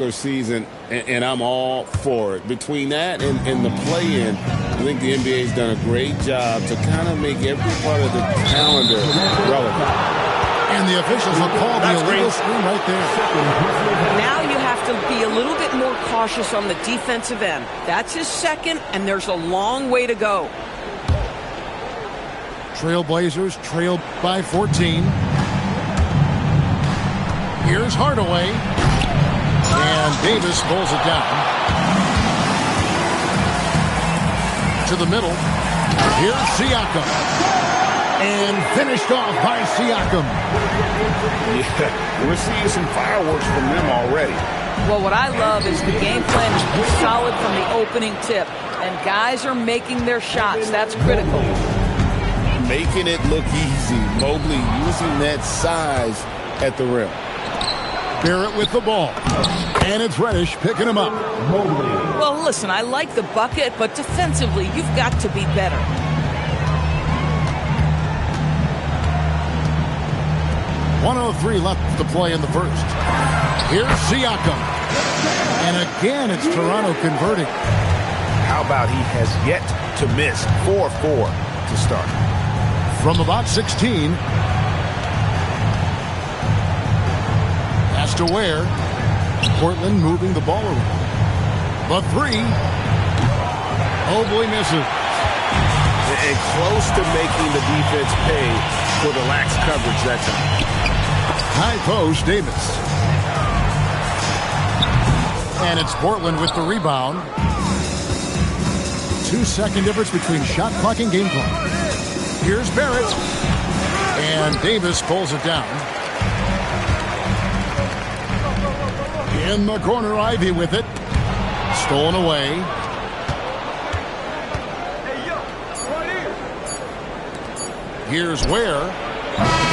season, and I'm all for it. Between that and the play-in, I think the NBA has done a great job to kind of make every part of the calendar relevant. And the officials have called the illegal screen right there. Now you have to be a little bit more cautious on the defensive end. That's his second, and there's a long way to go. Trailblazers trailed by 14. Here's Hardaway. And Davis pulls it down. To the middle. Here's Siakam. And finished off by Siakam. Yeah, we're seeing some fireworks from them already. Well, what I love is the game plan is solid from the opening tip. And guys are making their shots. That's critical. Making it look easy. Mobley using that size at the rim. Barrett with the ball. And it's Reddish picking him up. Well, listen, I like the bucket, but defensively, you've got to be better. .103 left to play in the first. Here's Siakam. And again, it's Toronto converting. How about he has yet to miss 4-4 to start? From about 16. Pass to Ware. Portland moving the ball around. The three. Mobley misses. And close to making the defense pay for the lax coverage that time. High post, Davis. And it's Portland with the rebound. 2-second difference between shot clock and game clock. Here's Barrett. And Davis pulls it down. In the corner, Ivy with it. Stolen away. Here's Ware.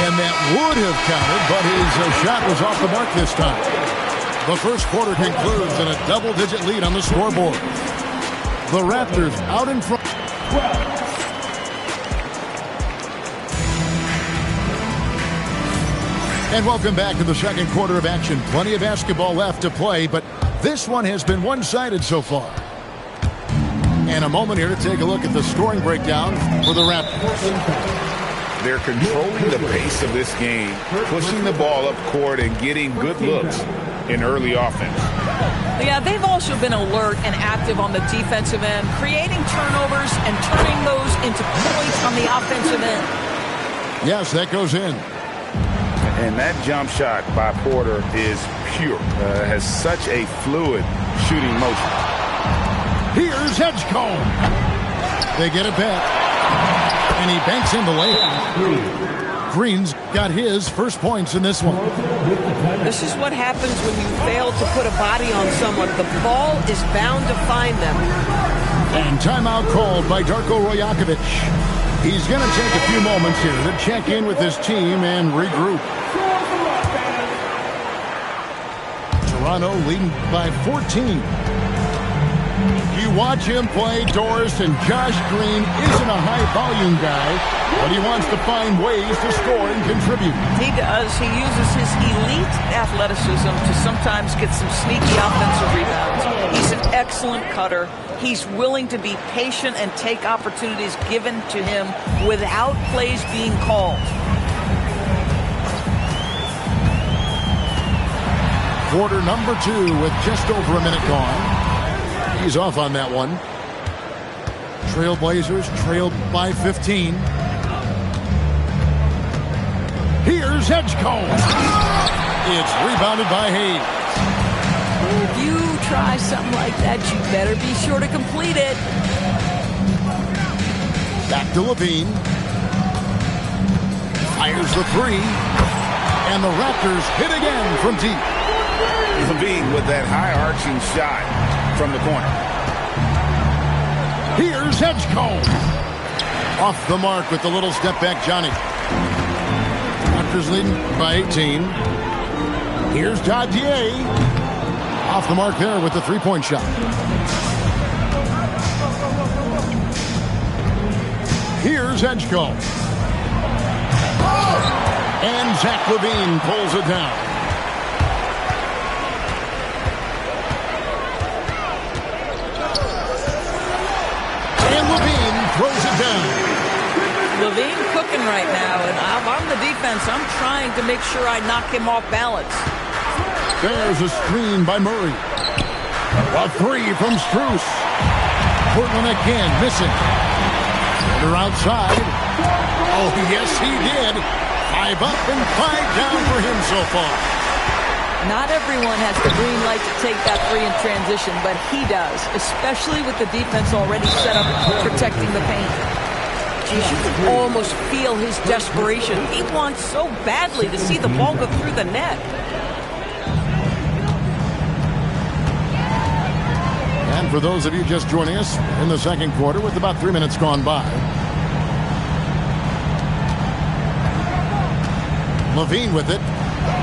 And that would have counted, but his shot was off the mark this time. The first quarter concludes in a double-digit lead on the scoreboard. The Raptors out in front. And welcome back to the second quarter of action. Plenty of basketball left to play, but this one has been one-sided so far. And a moment here to take a look at the scoring breakdown for the Raptors. They're controlling the pace of this game, pushing the ball up court and getting good looks in early offense. Yeah, they've also been alert and active on the defensive end, creating turnovers and turning those into points on the offensive end. Yes, that goes in. And that jump shot by Porter is pure. Has such a fluid shooting motion. Here's Edgecombe. They get it back. And he banks in the layup. Green's got his first points in this one. This is what happens when you fail to put a body on someone. The ball is bound to find them. And timeout called by Darko Rajakovic. He's going to take a few moments here to check in with his team and regroup. Toronto leading by 14. You watch him play, Doris, and Josh Green isn't a high-volume guy, but he wants to find ways to score and contribute. He does. He uses his elite athleticism to sometimes get some sneaky offensive rebounds. He's an excellent cutter. He's willing to be patient and take opportunities given to him without plays being called. Quarter number 2 with just over a minute gone. He's off on that one. Trailblazers trailed by 15. Here's Edgecombe. It's rebounded by Hayes. If you try something like that, you better be sure to complete it. Back to Levine. Fires the three. And the Raptors hit again from deep. Levine with that high-arching shot from the corner. Here's Edgecombe. Off the mark with the little step back, Johnny. Raptors leading by 18. Here's Dadier. Off the mark there with the three-point shot. Here's Edgecombe. And Zach LaVine pulls it down. LaVine cooking right now, and I'm the defense. I'm trying to make sure I knock him off balance. There's a screen by Murray. A three from Strus. Portland again missing. Porter outside. Oh, yes, he did. 5 up and 5 down for him so far. Not everyone has the green light to take that three in transition, but he does, especially with the defense already set up protecting the paint. Geez, you can almost feel his desperation. He wants so badly to see the ball go through the net. And for those of you just joining us in the second quarter with about 3 minutes gone by, LaVine with it.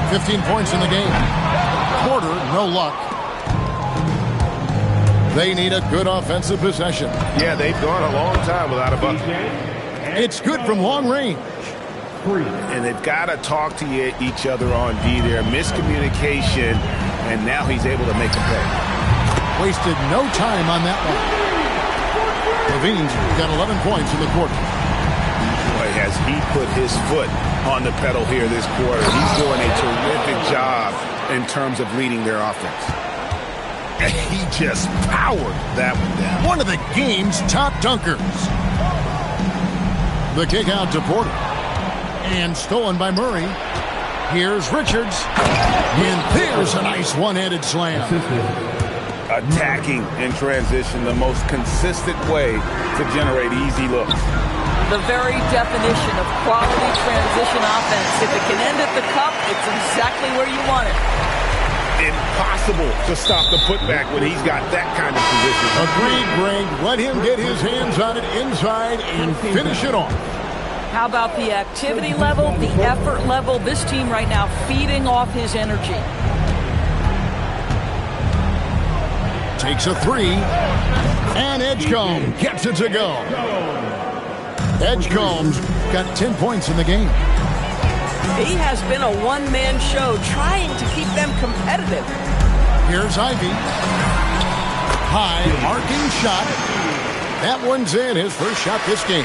15 points in the game. Porter, no luck. They need a good offensive possession. Yeah, they've gone a long time without a bucket. It's good from long range. And they've got to talk to each other on D there. Miscommunication, and now he's able to make a play. Wasted no time on that one. LaVine's got 11 points in the quarter. Boy, has he put his foot on the pedal here this quarter. He's doing a terrific job in terms of leading their offense. And he just powered that one down. One of the game's top dunkers. The kick out to Porter. And stolen by Murray. Here's Richards. And there's a nice one-handed slam. Attacking in transition, the most consistent way to generate easy looks. The very definition of quality transition offense. If it can end at the cup, it's exactly where you want it. Impossible to stop the putback when he's got that kind of position. Agreed, Greg. Let him get his hands on it inside and finish it off. How about the activity level, the effort level? This team right now feeding off his energy. Takes a three. And Edgecombe gets it to go. Edgecombe's got 10 points in the game. He has been a one-man show trying to keep them competitive. Here's Ivy. High arcing shot. That one's in, his first shot this game.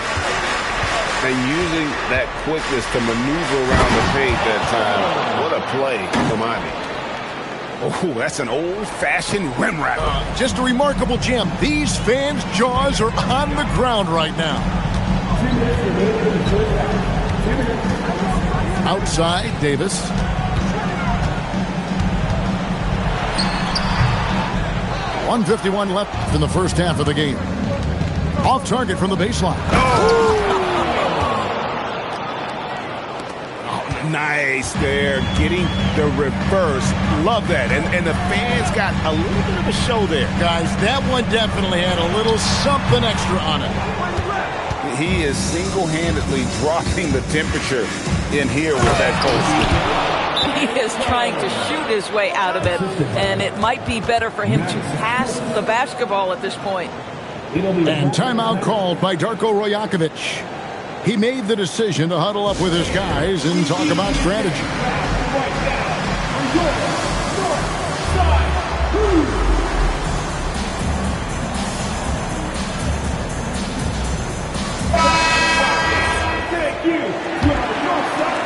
And using that quickness to maneuver around the paint that time. What a play from Ivy. Oh, that's an old-fashioned rim rapper. Just a remarkable gem. These fans' jaws are on the ground right now. Outside, Davis. .151 left in the first half of the game. Off target from the baseline. Oh, nice there. Getting the reverse. Love that. And the fans got a little bit of a show there. Guys, that one definitely had a little something extra on it. He is single-handedly dropping the temperature in here with that post. He is trying to shoot his way out of it, and it might be better for him to pass the basketball at this point. And timeout called by Darko Rajakovic. He made the decision to huddle up with his guys and talk about strategy.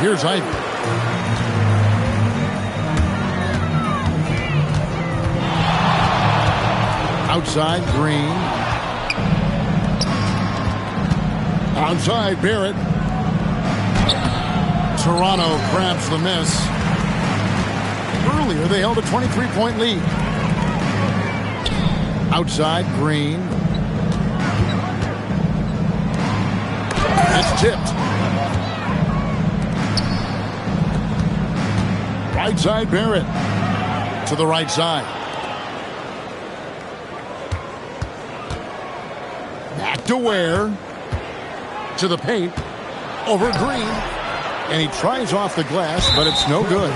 Here's Ivy. Outside, Green. Outside, Barrett. Toronto grabs the miss. Earlier, they held a 23-point lead. Outside, Green. It's tipped. Right side, Barrett. To the right side. Back to Ware. To the paint. Over Green. And he tries off the glass, but it's no good.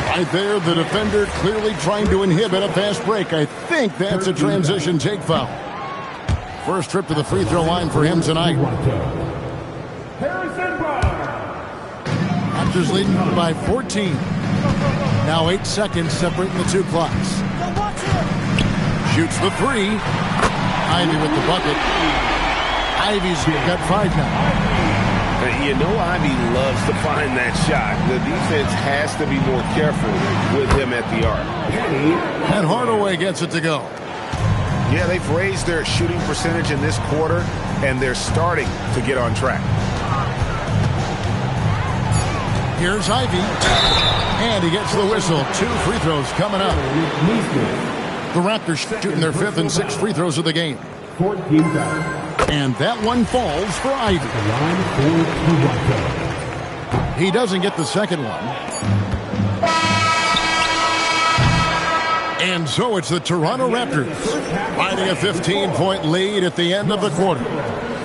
Right there, the defender clearly trying to inhibit a fast break. I think that's a transition take foul. First trip to the free throw line for him tonight. Raptors leading by 14. Now 8 seconds separating the two clocks. Shoots the three. Ivy with the bucket. Ivy's got 5 now. You know Ivy loves to find that shot. The defense has to be more careful with him at the arc. And Hardaway gets it to go. Yeah, they've raised their shooting percentage in this quarter, and they're starting to get on track. Here's Ivy. And he gets the whistle. 2 free throws coming up. The Raptors shooting their 5th and 6th free throws of the game. And that one falls for Ivy. He doesn't get the second one. And so it's the Toronto Raptors riding a 15-point lead at the end of the quarter.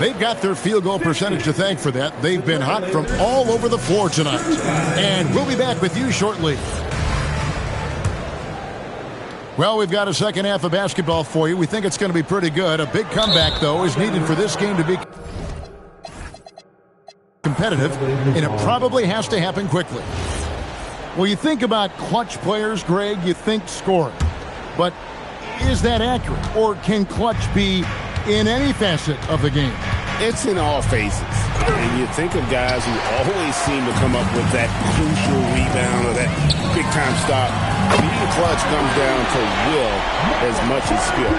They've got their field goal percentage to thank for that. They've been hot from all over the floor tonight. And we'll be back with you shortly. Well, we've got a second half of basketball for you. We think it's going to be pretty good. A big comeback, though, is needed for this game to be competitive, and it probably has to happen quickly. Well, you think about clutch players, Greg, you think scoring. But is that accurate? Or can clutch be in any facet of the game? It's in all phases. And you think of guys who always seem to come up with that crucial rebound or that big-time stop. Being clutch comes down to will as much as skill.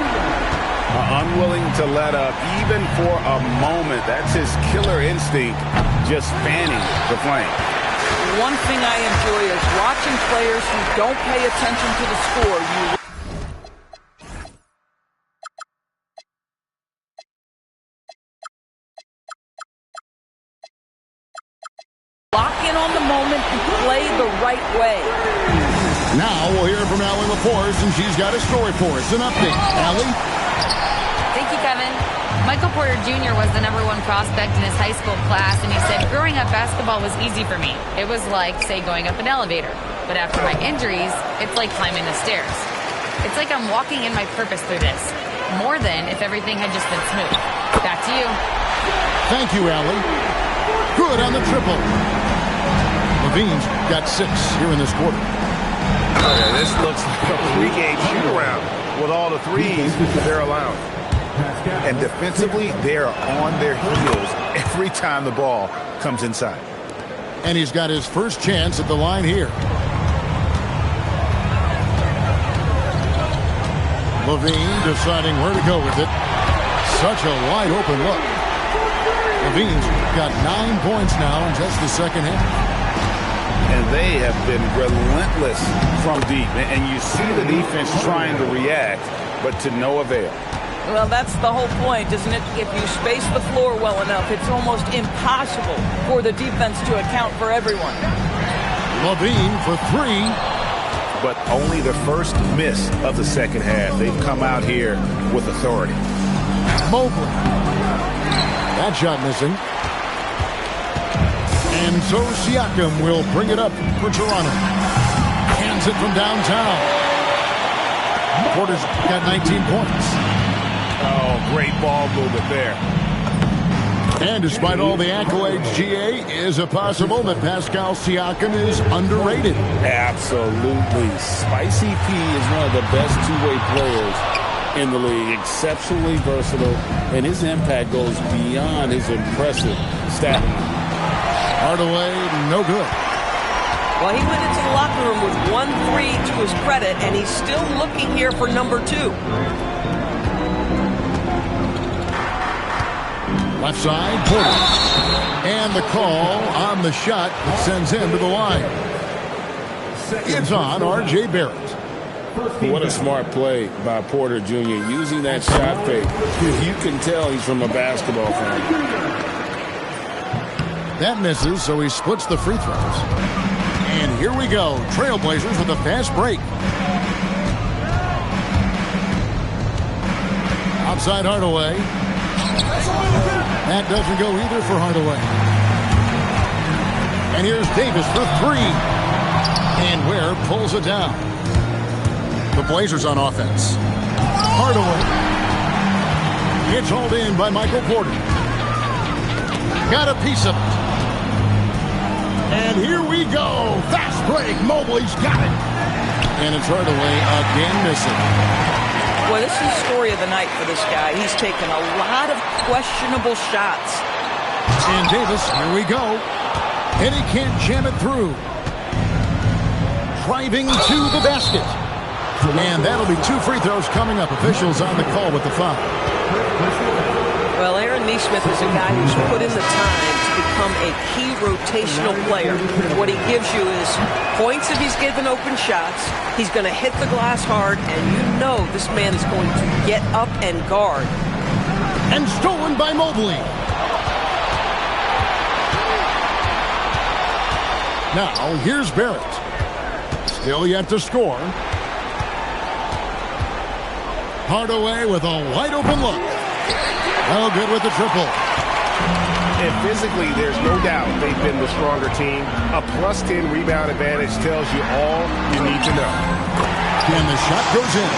Unwilling to let up even for a moment. That's his killer instinct, just fanning the flame. One thing I enjoy is watching players who don't pay attention to the score. Lock in on the moment and play the right way. Now we'll hear from Allie LaForce, and she's got a story for us. An update. Allie? Thank you, Kevin. Michael Porter Jr. was the #1 prospect in his high school class, and he said, growing up, basketball was easy for me. It was like, say, going up an elevator. But after my injuries, it's like climbing the stairs. It's like I'm walking in my purpose through this, more than if everything had just been smooth. Back to you. Thank you, Allie. Good on the triple. Levine's got 6 here in this quarter. Yeah, this looks like a three-game shoot-around with all the threes they're allowing. And defensively, they're on their heels every time the ball comes inside. And he's got his first chance at the line here. Levine deciding where to go with it. Such a wide-open look. Levine's got 9 points now in just the second half. And they have been relentless from deep. And you see the defense trying to react, but to no avail. Well, that's the whole point, isn't it? If you space the floor well enough, it's almost impossible for the defense to account for everyone. Levine for 3. But only the first miss of the second half. They've come out here with authority. Mobley. That shot missing. And so Siakam will bring it up for Toronto. Hands it from downtown. Porter's got 19 points. Oh, great ball movement there. And despite all the accolades, GA, is it possible that Pascal Siakam is underrated? Absolutely. Spicy P is one of the best two-way players in the league. Exceptionally versatile, and his impact goes beyond his impressive stat line. Hardaway, no good. Well, he went into the locker room with 1 3 to his credit, and he's still looking here for number 2. Left side, Porter. And the call on the shot that sends him to the line. It's on R.J. Barrett. What a smart play by Porter Jr. using that shot fake. You can tell he's from a basketball fan. That misses, so he splits the free throws. And here we go. Trailblazers with a fast break. Outside Hardaway. That doesn't go either for Hardaway. And here's Davis for 3. And Ware pulls it down. The Blazers on offense. Hardaway. It's hauled in by Michael Porter. Got a piece of it. And here we go. Fast break. Mobley's got it. And it's Hardaway again missing. Boy, this is the story of the night for this guy. He's taken a lot of questionable shots. And Davis, here we go. And he can't jam it through. Driving to the basket. And that'll be 2 free throws coming up. Officials on the call with the foul. Well, Aaron Nesmith is a guy who's put in the time to become a key rotational player. What he gives you is points if he's given open shots. He's going to hit the glass hard, and you know this man is going to get up and guard. And stolen by Mobley. Now, here's Barrett. Still yet to score. Hardaway with a wide-open look. Oh, good with the triple. And physically, there's no doubt they've been the stronger team. A +10 rebound advantage tells you all you need to know. And the shot goes in.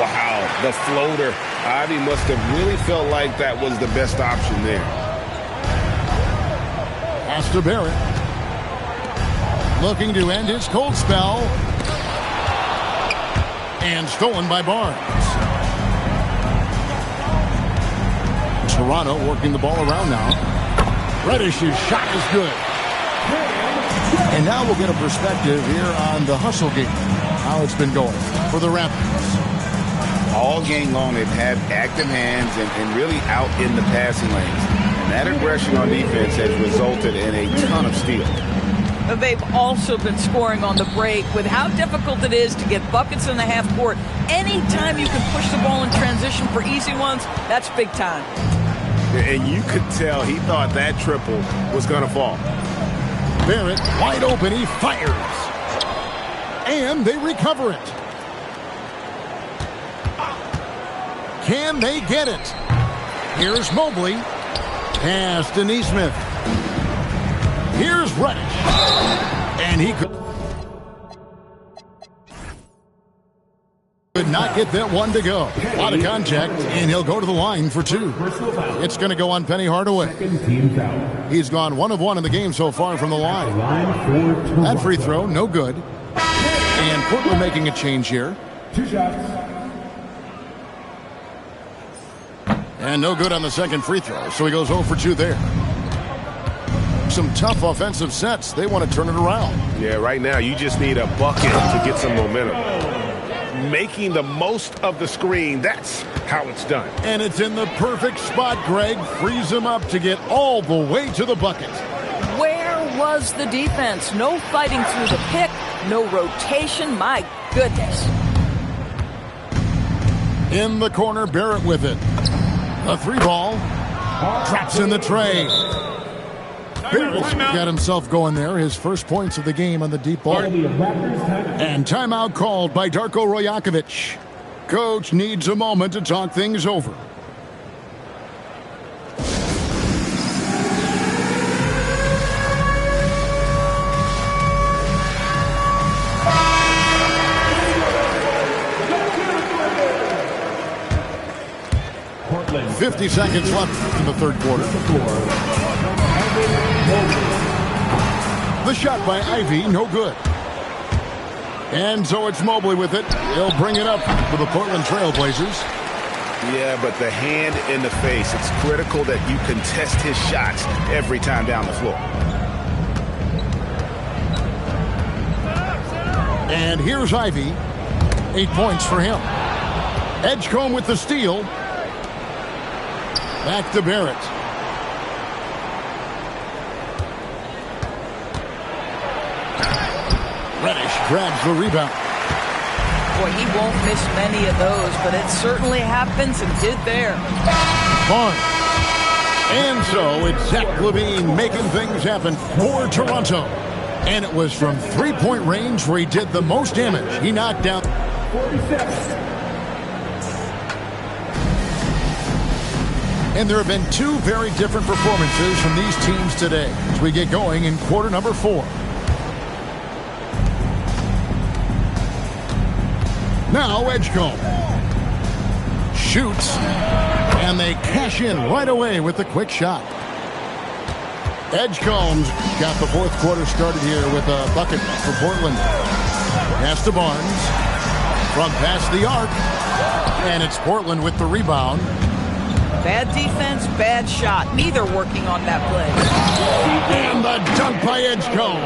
Wow, the floater. Ivy must have really felt like that was the best option there. Pass to Barrett. Looking to end his cold spell. And stolen by Barnes. Toronto working the ball around now. Reddish's shot is good. And now we'll get a perspective here on the hustle game. How it's been going for the Raptors. All game long, they've had active hands and really out in the passing lanes. And that aggression on defense has resulted in a ton of steals. They've also been scoring on the break. With how difficult it is to get buckets in the half court, anytime you can push the ball in transition for easy ones, that's big time. And you could tell he thought that triple was going to fall. Barrett wide open, he fires. And they recover it. Can they get it? Here's Mobley. Pass to Nesmith. Here's Reddish. And he could not get that one to go. A lot of contact, and he'll go to the line for 2. It's going to go on Penny Hardaway. He's gone 1 of 1 in the game so far from the line. That free throw, no good. And Portland making a change here. 2 shots. And no good on the second free throw, so he goes 0 for 2 there. Some tough offensive sets. They want to turn it around. Yeah, right now you just need a bucket to get some momentum. Making the most of the screen, that's how it's done. And it's in the perfect spot, Greg. Frees him up to get all the way to the bucket. Where was the defense? No fighting through the pick, no rotation. My goodness. In the corner, Barrett with it. A 3-ball. Traps in the tray. Barrett's got himself going there. His first points of the game on the deep ball. And timeout called by Darko Rajakovic. Coach needs a moment to talk things over. Portland. 50 seconds left in the third quarter. The shot by Ivy, no good. And so it's Mobley with it. He'll bring it up for the Portland Trailblazers. Yeah, but the hand in the face, it's critical that you contest his shots every time down the floor. And here's Ivy. 8 points for him. Edgecombe with the steal. Back to Barrett. Reddish grabs the rebound. Boy, he won't miss many of those, but it certainly happens and did there. Barnes. And so it's Zach LaVine making things happen for Toronto. And it was from three-point range where he did the most damage. He knocked down 46. And there have been 2 very different performances from these teams today as we get going in quarter number 4. Now Edgecombe shoots, and they cash in right away with the quick shot. Edgecombe's got the fourth quarter started here with a bucket for Portland. Pass to Barnes from past the arc, and it's Portland with the rebound. Bad defense, bad shot. Neither working on that play. And the dunk by Edgecombe.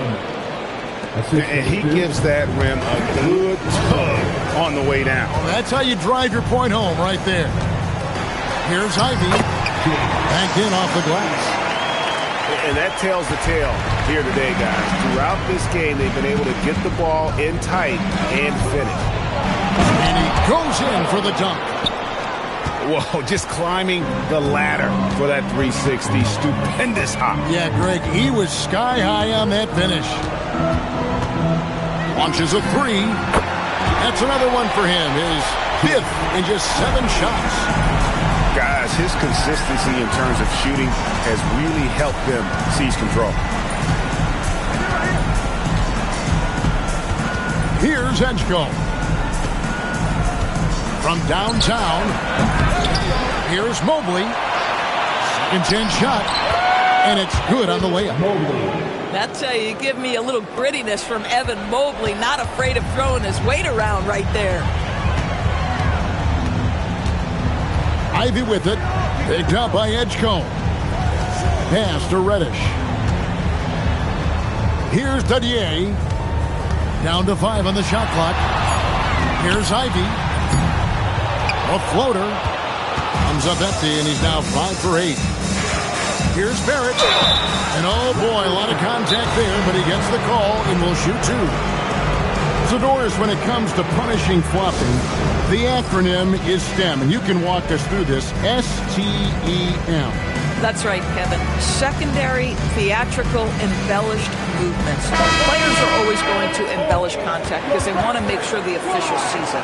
And he gives that rim a good tug on the way down. That's how you drive your point home right there. Here's Ivy. Backed in off the glass. And that tells the tale here today, guys. Throughout this game, they've been able to get the ball in tight and finish. And he goes in for the dunk. Whoa, just climbing the ladder for that 360. Stupendous hop. Yeah, Greg, he was sky high on that finish. Launches a three. That's another one for him. His fifth in just 7 shots. Guys, his consistency in terms of shooting has really helped them seize control. Here's Edgecombe. From downtown, here's Mobley. Second chance shot, and it's good on the layup. That's how you give me a little grittiness from Evan Mobley. Not afraid of throwing his weight around right there. Ivy with it. Picked up by Edgecombe. Pass to Reddish. Here's Dadier. Down to 5 on the shot clock. Here's Ivy. A floater. Comes up empty, and he's now 5 for 8. Here's Barrett. And oh boy, a lot of contact there, but he gets the call and will shoot 2. Zadorus, when it comes to punishing flopping, the acronym is STEM, and you can walk us through this. STEM. That's right, Kevin. Secondary, theatrical, embellished movements. Players are always going to embellish contact because they want to make sure the official sees it.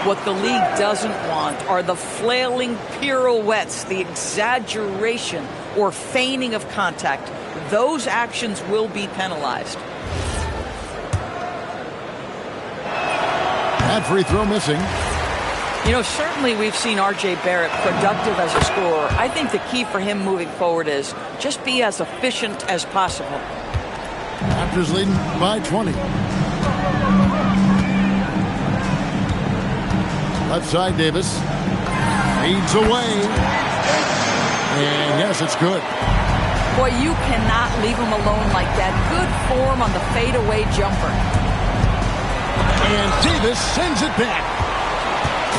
What the league doesn't want are the flailing pirouettes, the exaggeration or feigning of contact. Those actions will be penalized. That free throw missing. You know, certainly we've seen R.J. Barrett productive as a scorer. I think the key for him moving forward is just be as efficient as possible. Raptors leading by 20. Left side, Davis. Feeds away. And yes, it's good. Boy, you cannot leave him alone like that. Good form on the fadeaway jumper. And Davis sends it back.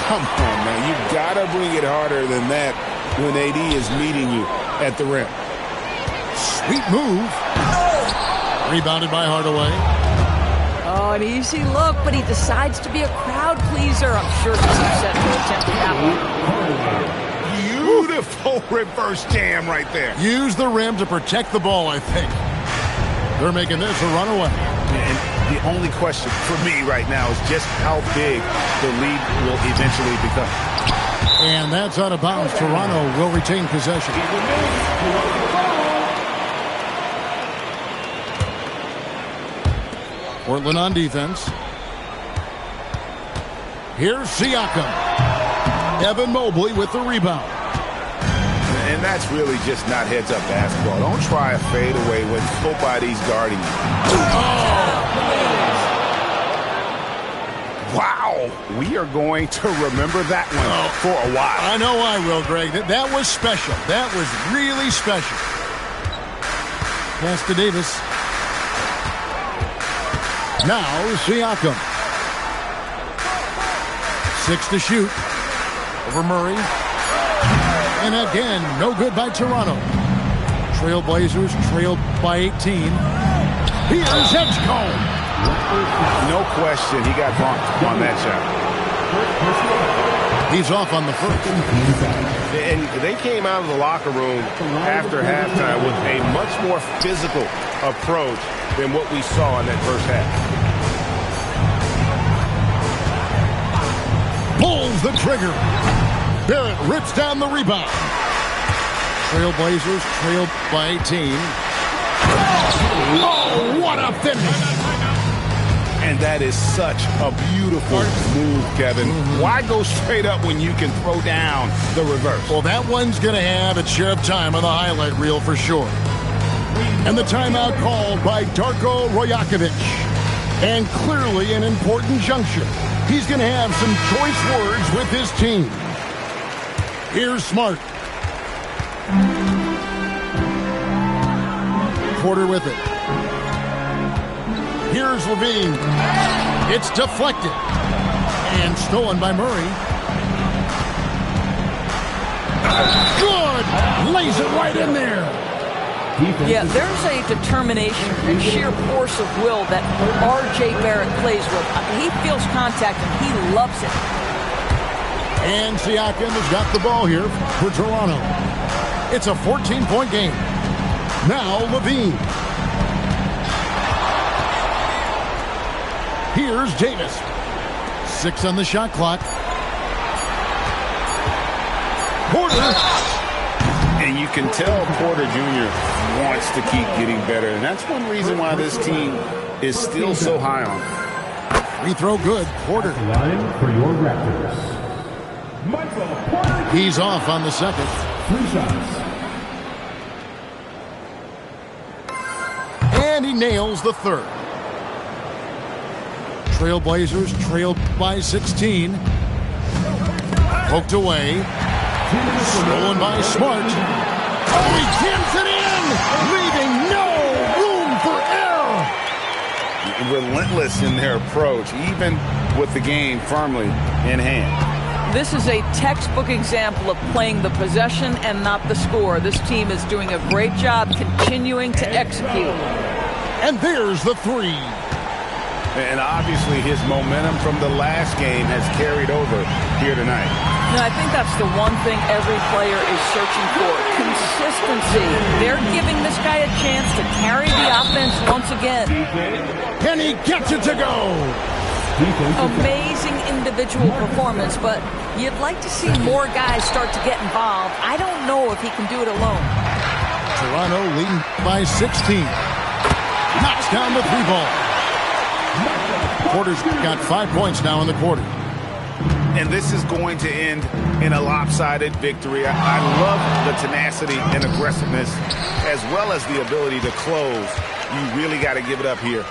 Come on, man. You got to bring it harder than that when AD is meeting you at the rim. Sweet move. Rebounded by Hardaway. Oh, an easy look, but he decides to be a crowd pleaser. I'm sure he's upset to attempt that one. Beautiful reverse jam right there. Use the rim to protect the ball, I think. They're making this a runaway. And the only question for me right now is just how big the lead will eventually become. And that's out of bounds. Toronto will retain possession. Portland on defense. Here's Siakam. Evan Mobley with the rebound. And that's really just not heads-up basketball. Don't try a fadeaway when nobody's guarding you. Wow. We are going to remember that one for a while. I know I will, Greg. That was special. That was really special. Pass to Davis. Now Siakam. 6 to shoot. Over Murray. And again, no good by Toronto. Trailblazers trailed by 18. Here's Edgecombe. No question, he got bumped on that shot. He's off on the first. And they came out of the locker room after halftime with a much more physical approach than what we saw in that first half. Pulls the trigger. Barrett rips down the rebound. Trailblazers trailed by 18. Oh, what a finish. And that is such a beautiful move, Kevin. Why go straight up when you can throw down the reverse? Well, that one's going to have its share of time on the highlight reel for sure. And the timeout called by Darko Rajakovic. And clearly an important juncture. He's going to have some choice words with his team. Here's Smart. quarter with it. Here's Levine. It's deflected. And stolen by Murray. Good! Lays it right in there. Yeah, there's a determination and sheer force of will that R.J. Barrett plays with. He feels contact and he loves it. And Siakam has got the ball here for Toronto. It's a 14-point game. Now Levine. Here's Davis. 6 on the shot clock. Porter. And you can tell Porter Jr. wants to keep getting better. And that's one reason why this team is still so high on him. Free throw good. Porter. Line for your Raptors. Michael Porter. He's off on the second. 3 shots. And he nails the third. Trailblazers trailed by 16. Poked away. Stolen by Smart. Oh, he jams it in! Leaving no room for error! Relentless in their approach, even with the game firmly in hand. This is a textbook example of playing the possession and not the score. This team is doing a great job continuing to execute. And there's the three. And obviously his momentum from the last game has carried over here tonight. I think that's the one thing every player is searching for. Consistency. They're giving this guy a chance to carry the offense once again. And he gets it to go. Amazing individual performance, but you'd like to see more guys start to get involved. I don't know if he can do it alone. Toronto leading by 16. Knocks down the three ball. Porter's got 5 points now in the quarter. And this is going to end in a lopsided victory. I love the tenacity and aggressiveness as well as the ability to close. You really got to give it up here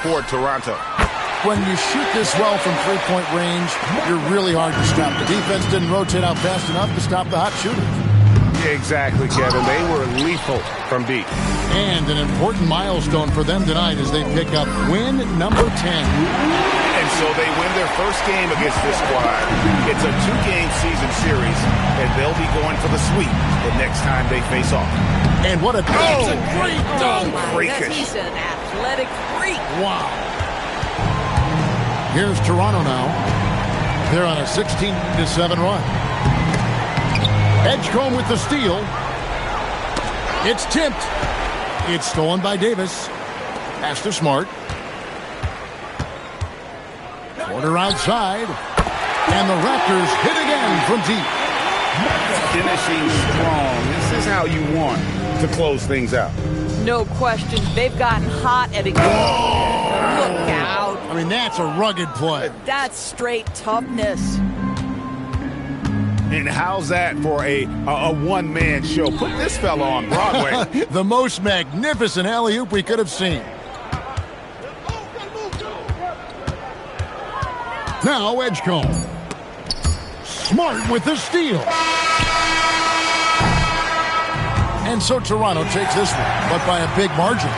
for Toronto. When you shoot this well from three-point range, you're really hard to stop. The defense didn't rotate out fast enough to stop the hot shooters. Exactly, Kevin. They were lethal from deep. And an important milestone for them tonight as they pick up win number 10. And so they win their first game against this squad. It's a 2-game season series, and they'll be going for the sweep the next time they face off. And what a Oh, it's a great dunk! Freakish. He's an athletic freak. Wow. Here's Toronto now. They're on a 16-7 run. Edgecombe with the steal. It's tipped. It's stolen by Davis. Pass to Smart. Porter outside. And the Raptors hit again from deep. Finishing strong. This is how you want to close things out. No question. They've gotten hot at a game. Look out. I mean, that's a rugged play. That's straight toughness. And how's that for a one-man show? Put this fella on Broadway. The most magnificent alley-oop we could have seen. Now Edgecombe. Smart with the steal. And so Toronto takes this one, but by a big margin.